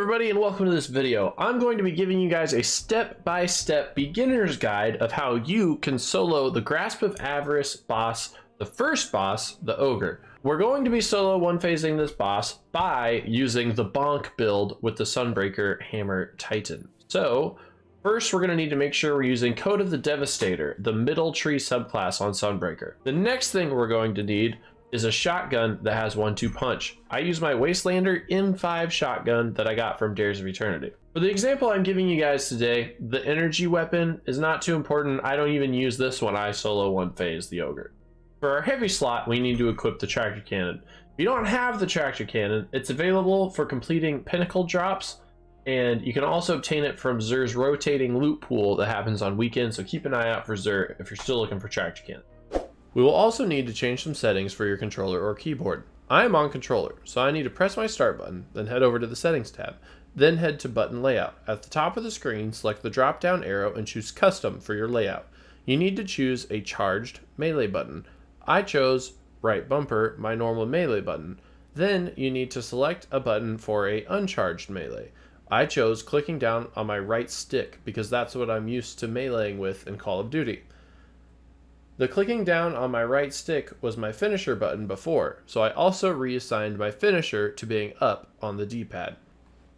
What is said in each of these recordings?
everybody, and welcome to this video. I'm going to be giving you guys a step-by-step beginner's guide of how you can solo the Grasp of Avarice boss, the first boss, the Ogre. We're going to be solo one-phasing this boss by using the BONK build with the Sunbreaker Hammer Titan. So, first we're going to need to make sure we're using Code of the Devastator, the middle tree subclass on Sunbreaker. The next thing we're going to need is a shotgun that has 1-2 punch. I use my Wastelander M5 shotgun that I got from Dares of Eternity. For the example I'm giving you guys today, the energy weapon is not too important. I don't even use this when I solo one phase the Ogre. For our heavy slot, we need to equip the Tractor Cannon. If you don't have the Tractor Cannon, it's available for completing Pinnacle drops, and you can also obtain it from Xur's rotating loot pool that happens on weekends, so keep an eye out for Xur if you're still looking for Tractor Cannon. We will also need to change some settings for your controller or keyboard. I am on controller, so I need to press my start button, then head over to the settings tab, then head to button layout. At the top of the screen, select the drop down arrow and choose custom for your layout. You need to choose a charged melee button. I chose right bumper, my normal melee button. Then you need to select a button for a uncharged melee. I chose clicking down on my right stick because that's what I'm used to meleeing with in Call of Duty. The clicking down on my right stick was my finisher button before, so I also reassigned my finisher to being up on the D-pad.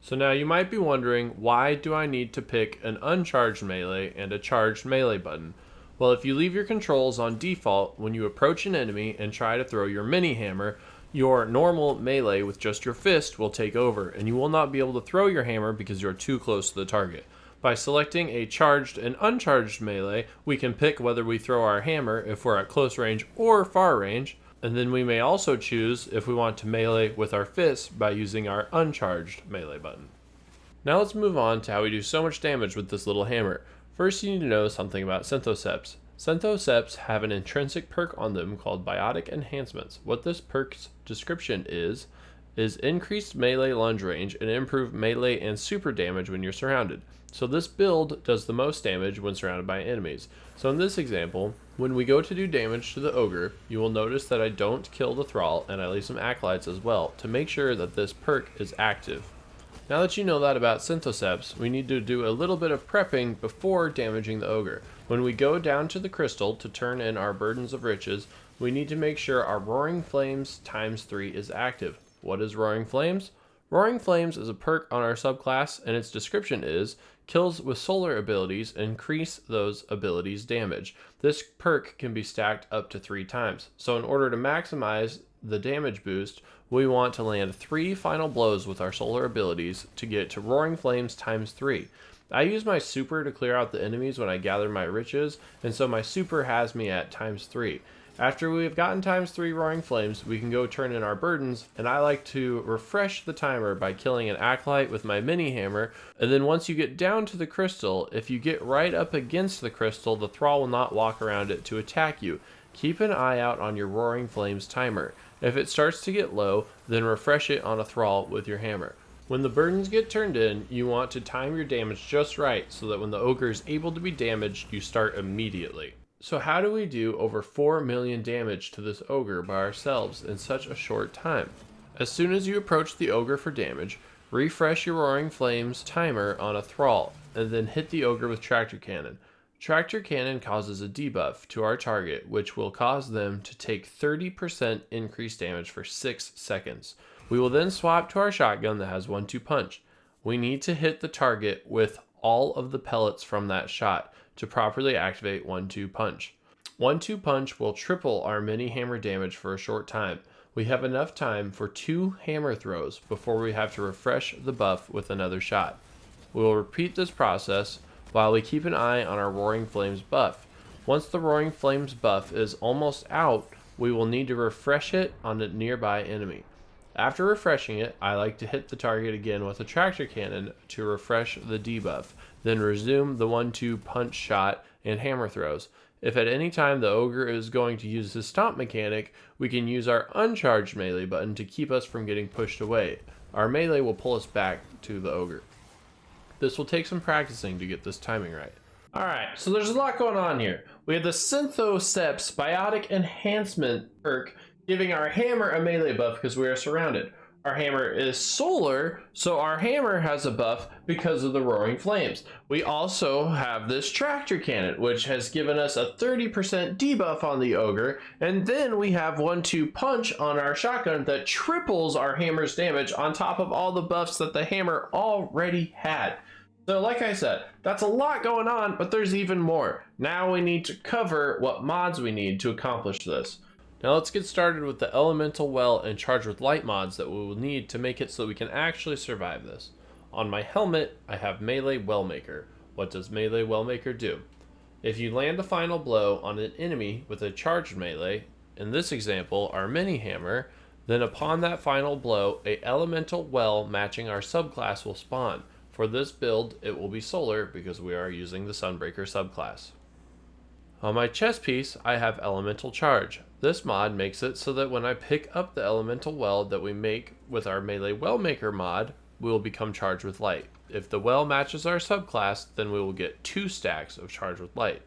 So now you might be wondering, why do I need to pick an uncharged melee and a charged melee button? Well, if you leave your controls on default when you approach an enemy and try to throw your mini hammer, your normal melee with just your fist will take over, and you will not be able to throw your hammer because you're too close to the target. By selecting a charged and uncharged melee, we can pick whether we throw our hammer if we're at close range or far range, and then we may also choose if we want to melee with our fists by using our uncharged melee button. Now let's move on to how we do so much damage with this little hammer. First, you need to know something about Synthoceps. Synthoceps have an intrinsic perk on them called Biotic Enhancements. What this perk's description is increased melee lunge range and improved melee and super damage when you're surrounded. So this build does the most damage when surrounded by enemies. So in this example, when we go to do damage to the Ogre, you will notice that I don't kill the Thrall and I leave some acolytes as well to make sure that this perk is active. Now that you know that about Synthoceps, we need to do a little bit of prepping before damaging the Ogre. When we go down to the crystal to turn in our Burdens of Riches, we need to make sure our Roaring Flames ×3 is active. What is Roaring Flames? Roaring Flames is a perk on our subclass, and its description is, kills with solar abilities increase those abilities' damage. This perk can be stacked up to 3 times. So in order to maximize the damage boost, we want to land 3 final blows with our solar abilities to get to Roaring Flames ×3. I use my super to clear out the enemies when I gather my riches, and so my super has me at ×3. After we have gotten ×3 Roaring Flames, we can go turn in our burdens, and I like to refresh the timer by killing an acolyte with my mini hammer, and then once you get down to the crystal, if you get right up against the crystal, the Thrall will not walk around it to attack you. Keep an eye out on your Roaring Flames timer. If it starts to get low, then refresh it on a Thrall with your hammer. When the burdens get turned in, you want to time your damage just right so that when the Ogre is able to be damaged, you start immediately. So how do we do over 4 million damage to this Ogre by ourselves in such a short time? As soon as you approach the Ogre for damage, refresh your Roaring Flames timer on a Thrall, and then hit the Ogre with Tractor Cannon. Tractor Cannon causes a debuff to our target, which will cause them to take 30% increased damage for 6 seconds. We will then swap to our shotgun that has 1-2 punch. We need to hit the target with all of the pellets from that shot to properly activate 1-2 punch. 1-2 punch will triple our mini hammer damage for a short time. We have enough time for 2 hammer throws before we have to refresh the buff with another shot. We will repeat this process while we keep an eye on our Roaring Flames buff. Once the Roaring Flames buff is almost out, we will need to refresh it on a nearby enemy. After refreshing it, I like to hit the target again with a Tractor Cannon to refresh the debuff, then resume the 1-2 punch shot and hammer throws. If at any time the Ogre is going to use his stomp mechanic, we can use our uncharged melee button to keep us from getting pushed away. Our melee will pull us back to the Ogre. This will take some practicing to get this timing right. Alright, so there's a lot going on here. We have the Synthoceps Biotic Enhancement perk giving our hammer a melee buff because we are surrounded. Our hammer is solar, so our hammer has a buff because of the roaring flames. We also have this tractor cannon, which has given us a 30% debuff on the ogre, and then we have 1-2 punch on our shotgun that triples our hammer's damage on top of all the buffs that the hammer already had. So like I said, that's a lot going on, but there's even more. Now we need to cover what mods we need to accomplish this. Now let's get started with the elemental well and charge with light mods that we will need to make it so that we can actually survive this. On my helmet, I have melee wellmaker. What does melee wellmaker do? If you land the final blow on an enemy with a charged melee, in this example our mini hammer, then upon that final blow, a elemental well matching our subclass will spawn. For this build, it will be solar because we are using the Sunbreaker subclass. On my chest piece, I have elemental charge. This mod makes it so that when I pick up the elemental well that we make with our melee wellmaker mod, we will become charged with light. If the well matches our subclass, then we will get 2 stacks of charge with light.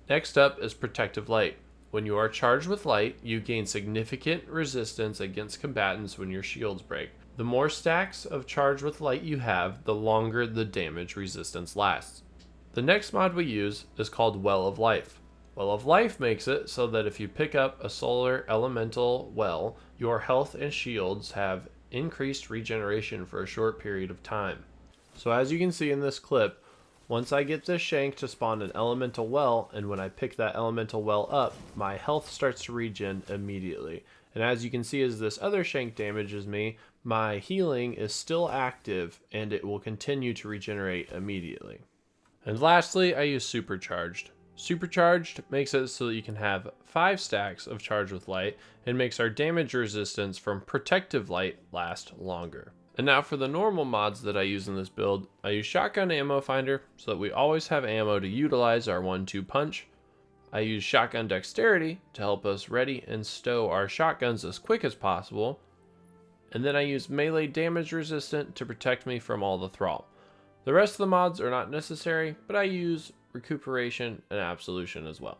Next up is protective light. When you are charged with light, you gain significant resistance against combatants when your shields break. The more stacks of charge with light you have, the longer the damage resistance lasts. The next mod we use is called Well of Life. Well of Life makes it so that if you pick up a solar elemental well, your health and shields have increased regeneration for a short period of time. So as you can see in this clip, once I get this shank to spawn an elemental well, and when I pick that elemental well up, my health starts to regen immediately. And as you can see, as this other shank damages me, my healing is still active and it will continue to regenerate immediately. And lastly, I use Supercharged. Supercharged makes it so that you can have 5 stacks of charge with light and makes our damage resistance from protective light last longer. And now for the normal mods that I use in this build, I use Shotgun Ammo Finder so that we always have ammo to utilize our 1-2 punch. I use Shotgun Dexterity to help us ready and stow our shotguns as quick as possible. And then I use Melee Damage Resistant to protect me from all the thrall. The rest of the mods are not necessary, but I use Recuperation and Absolution as well.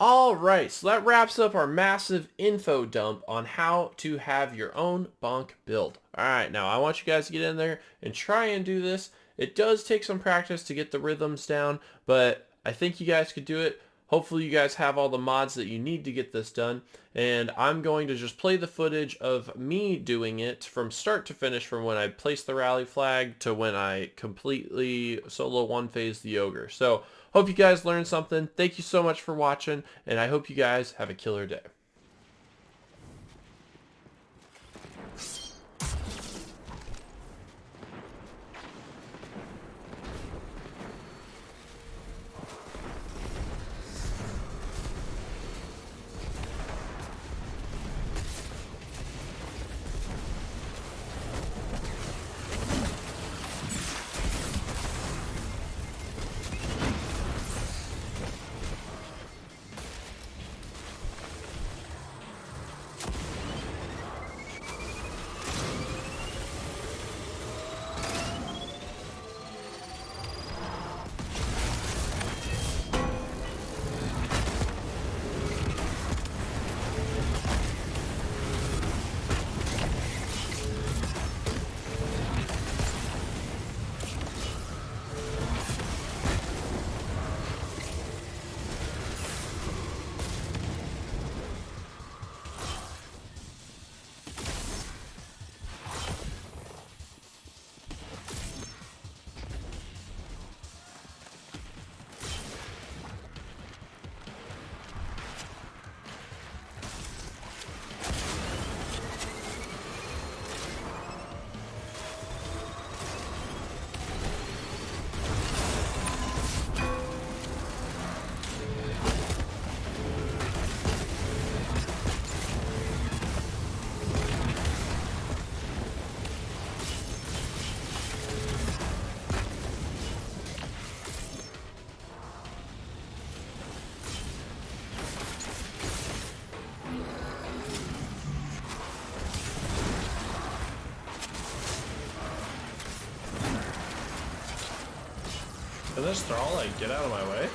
Alright, so that wraps up our massive info dump on how to have your own BONK build. Alright, now I want you guys to get in there and try and do this. It does take some practice to get the rhythms down, but I think you guys could do it. Hopefully you guys have all the mods that you need to get this done, and I'm going to just play the footage of me doing it from start to finish, from when I place the rally flag to when I completely solo one-phase the ogre. So hope you guys learned something. Thank you so much for watching, and I hope you guys have a killer day. Can this thrall, like, get out of my way?